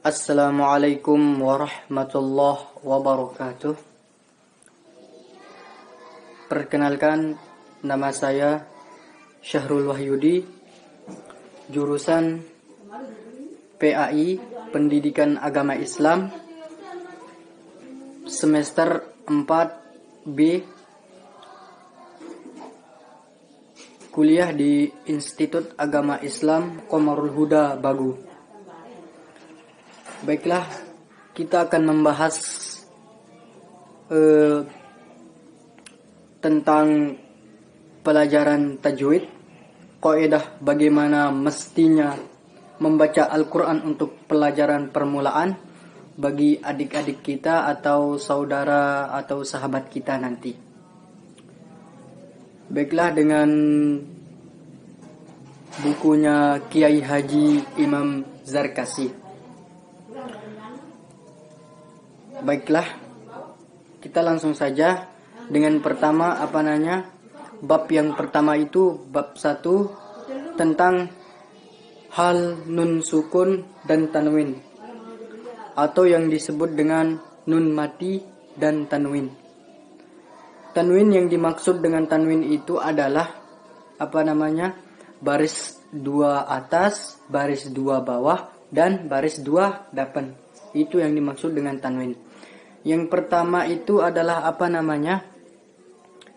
Assalamualaikum warahmatullahi wabarakatuh. Perkenalkan, nama saya Syahrul Wahyudi, jurusan PAI Pendidikan Agama Islam, semester 4B, kuliah di Institut Agama Islam Qomarul Huda, Bagu. Baiklah, kita akan membahas tentang pelajaran tajwid, kaidah bagaimana mestinya membaca Al-Quran untuk pelajaran permulaan bagi adik-adik kita atau saudara atau sahabat kita nanti. Baiklah, dengan bukunya Kiai Haji Imam Zarkasi. Baiklah, kita langsung saja dengan pertama bab yang pertama itu bab 1 tentang hal nun sukun dan tanwin, atau yang disebut dengan nun mati dan tanwin. Tanwin yang dimaksud dengan tanwin itu adalah baris 2 atas, baris 2 bawah, dan baris 2 depan. Itu yang dimaksud dengan tanwin. Yang pertama itu adalah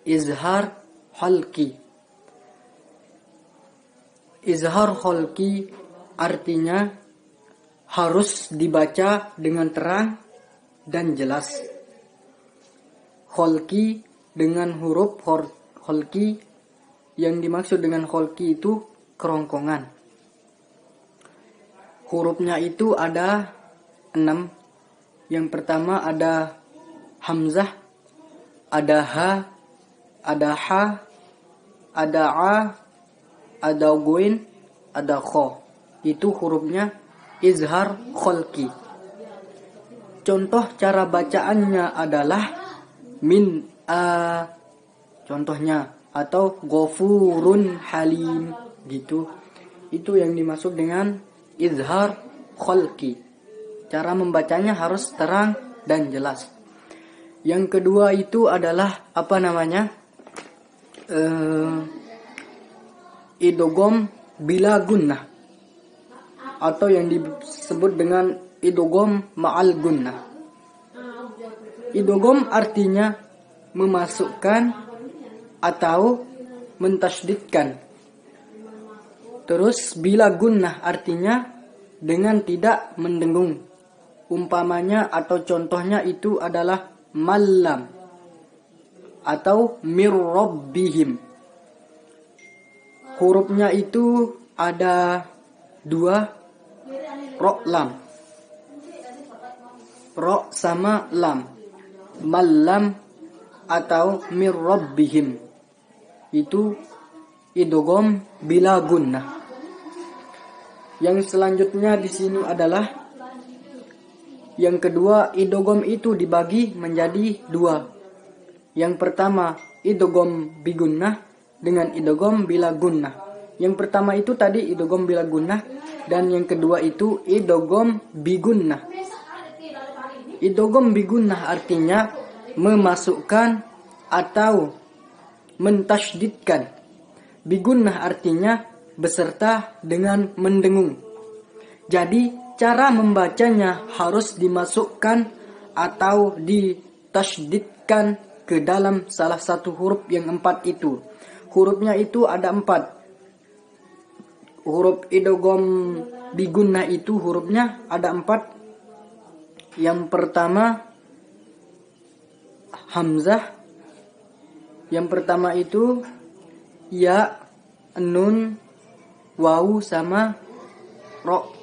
izhar khalqi. Izhar khalqi artinya harus dibaca dengan terang dan jelas. Khalqi dengan huruf khalqi, yang dimaksud dengan khalqi itu kerongkongan. Hurufnya itu ada 6. Yang pertama ada hamzah, ada ha, ada ha, ada a, ada guin, ada kho. Itu hurufnya izhar khalqi. Contoh cara bacaannya adalah min a, contohnya, atau ghafurun halim gitu. Itu yang dimaksud dengan izhar khalqi. Cara membacanya harus terang dan jelas. Yang kedua itu adalah idgham bila gunnah, atau yang disebut dengan idgham ma'al gunnah. Idgham artinya memasukkan atau mentasydidkan. Terus bila gunnah artinya dengan tidak mendengung. Umpamanya atau contohnya itu adalah malam atau mir rabbihim. Hurufnya itu ada 2, ro lam. Ro sama lam. Malam atau mir rabbihim. Itu idgham bila gunnah. Yang selanjutnya di sini adalah yang kedua, idgham itu dibagi menjadi 2. Yang pertama idgham bigunnah dengan idgham bila gunnah. Yang pertama itu tadi idgham bila gunnah, dan yang kedua itu idgham bigunnah. Idgham bigunnah artinya memasukkan atau mentasydidkan. Bigunnah artinya beserta dengan mendengung. Jadi cara membacanya harus dimasukkan atau ditasydidkan ke dalam salah satu huruf yang 4 itu. Hurufnya itu ada 4. Huruf idgham bigunnah itu hurufnya ada 4. Yang pertama hamzah. Yang pertama itu ya, nun, wawu sama ro.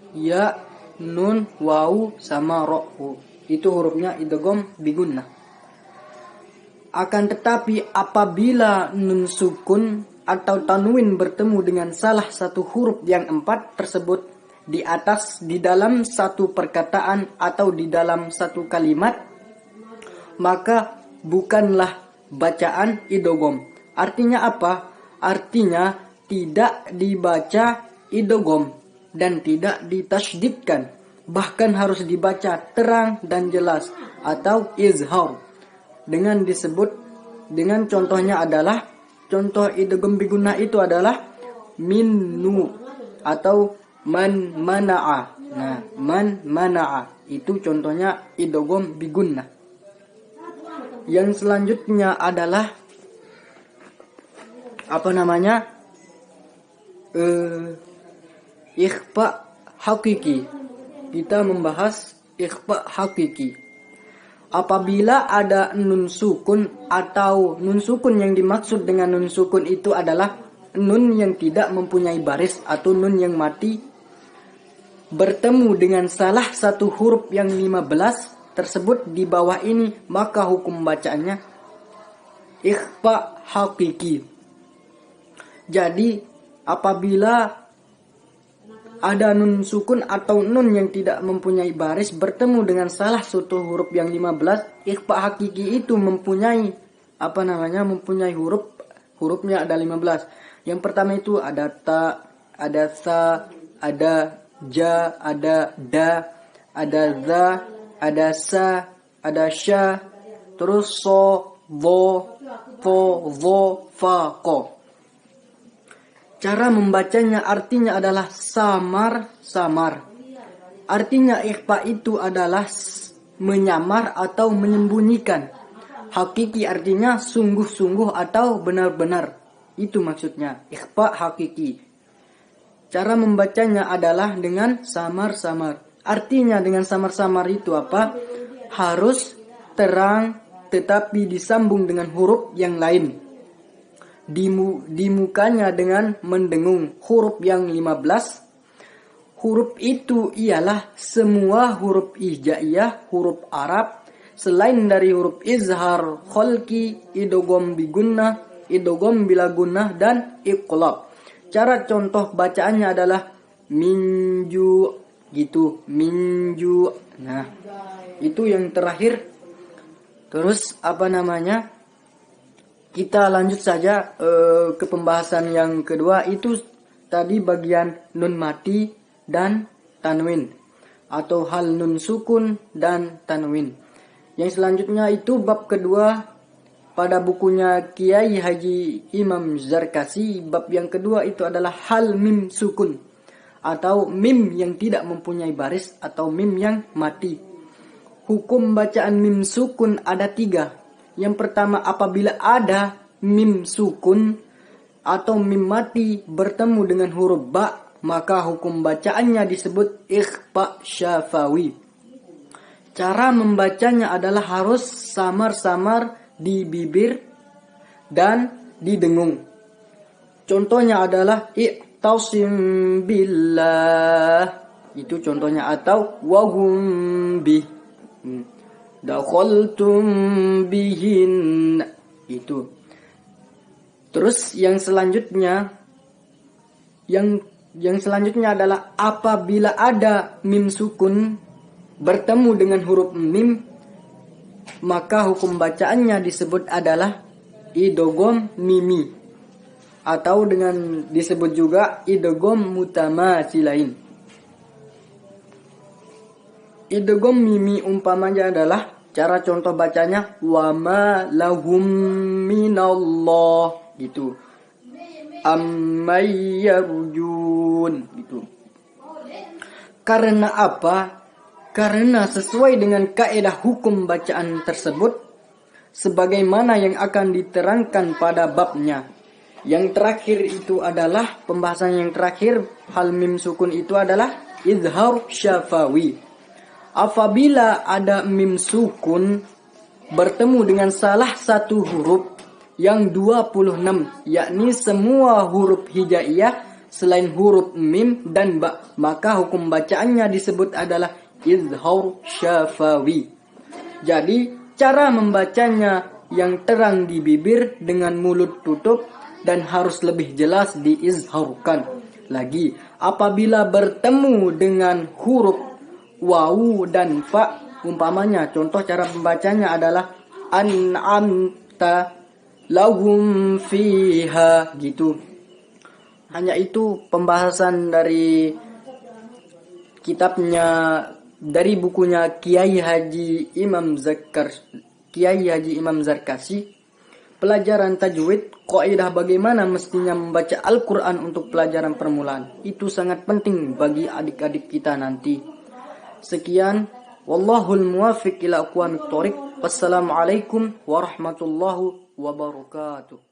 Ya, nun, wawu sama ro. Itu hurufnya idgham bigunnah. Akan tetapi apabila nun sukun atau tanwin bertemu dengan salah satu huruf yang 4 tersebut di atas, di dalam satu perkataan atau di dalam satu kalimat, maka bukanlah bacaan idgham. Artinya apa? Artinya tidak dibaca idgham, dan tidak ditasydidkan, bahkan harus dibaca terang dan jelas atau izhar. Dengan contohnya adalah contoh idgham bigunnah itu adalah minnu atau man mana'a. Nah, man mana'a itu contohnya idgham bigunnah. Yang selanjutnya adalah ikhfa hakiki. Kita membahas ikhfa hakiki. Apabila ada nun sukun atau nun sukun yang dimaksud dengan nun sukun itu adalah nun yang tidak mempunyai baris atau nun yang mati bertemu dengan salah satu huruf yang 15 tersebut di bawah ini, maka hukum bacaannya ikhfa hakiki. Jadi apabila ada nun sukun atau nun yang tidak mempunyai baris bertemu dengan salah satu huruf yang 15, ikhfa hakiki itu mempunyai hurufnya ada 15. Yang pertama itu ada ta, ada sa, ada ja, ada da, ada za, ada sa, ada sya, terus so, vo, fo, vo, fa, ko. Cara membacanya artinya adalah samar-samar. Artinya ikhfa itu adalah menyamar atau menyembunyikan. Hakiki artinya sungguh-sungguh atau benar-benar. Itu maksudnya ikhfa hakiki. Cara membacanya adalah dengan samar-samar. Artinya dengan samar-samar itu apa? Harus terang tetapi disambung dengan huruf yang lain. Di mukanya dengan mendengung huruf yang 15. Huruf itu ialah semua huruf hijaiyah, huruf Arab, selain dari huruf izhar, kholqi, idgham bigunnah, idgham bila gunnah, dan iqlab. Cara contoh bacaannya adalah minju, gitu, minju. Nah, itu yang terakhir. Terus kita lanjut saja ke pembahasan yang kedua, itu tadi bagian nun mati dan tanwin atau hal nun sukun dan tanwin. Yang selanjutnya itu bab kedua pada bukunya Kiai Haji Imam Zarkasi. Bab yang kedua itu adalah hal mim sukun atau mim yang tidak mempunyai baris atau mim yang mati. Hukum bacaan mim sukun ada 3. Yang pertama, apabila ada mim sukun atau mim mati bertemu dengan huruf ba, maka hukum bacaannya disebut ikhfa syafawi. Cara membacanya adalah harus samar-samar di bibir dan di dengung. Contohnya adalah i'tasim billah. Itu contohnya, atau wahum bih. Dakhaltum bihin. Itu. Terus yang selanjutnya adalah apabila ada mim sukun bertemu dengan huruf mim, maka hukum bacaannya disebut adalah idgham mimi atau dengan disebut juga idgham mutamatsilain. Idgham mimi umpamanya adalah cara contoh bacanya wa ma lahum minallah, gitu. Ammay yarjun, gitu. Karena apa? Karena sesuai dengan kaidah hukum bacaan tersebut sebagaimana yang akan diterangkan pada babnya. Yang terakhir itu adalah pembahasan yang terakhir, hal mim sukun itu adalah izhar syafawi. Apabila ada mim sukun bertemu dengan salah satu huruf yang 26, yakni semua huruf hijaiyah selain huruf mim dan ba, maka hukum bacaannya disebut adalah izhar syafawi. Jadi cara membacanya yang terang di bibir dengan mulut tutup dan harus lebih jelas diizharkan. Lagi apabila bertemu dengan huruf wawu dan fa, umpamanya contoh cara pembacanya adalah an'amta lahum fiha, gitu. Hanya itu pembahasan dari kitabnya dari bukunya Kiai Haji Imam Zarkasi, pelajaran tajwid, kaidah bagaimana mestinya membaca Al-Quran untuk pelajaran permulaan. Itu sangat penting bagi adik-adik kita nanti. Sekian, wallahul muwaffiq ila aqwamit thoriq. Wassalamualaikum warahmatullahi wabarakatuh.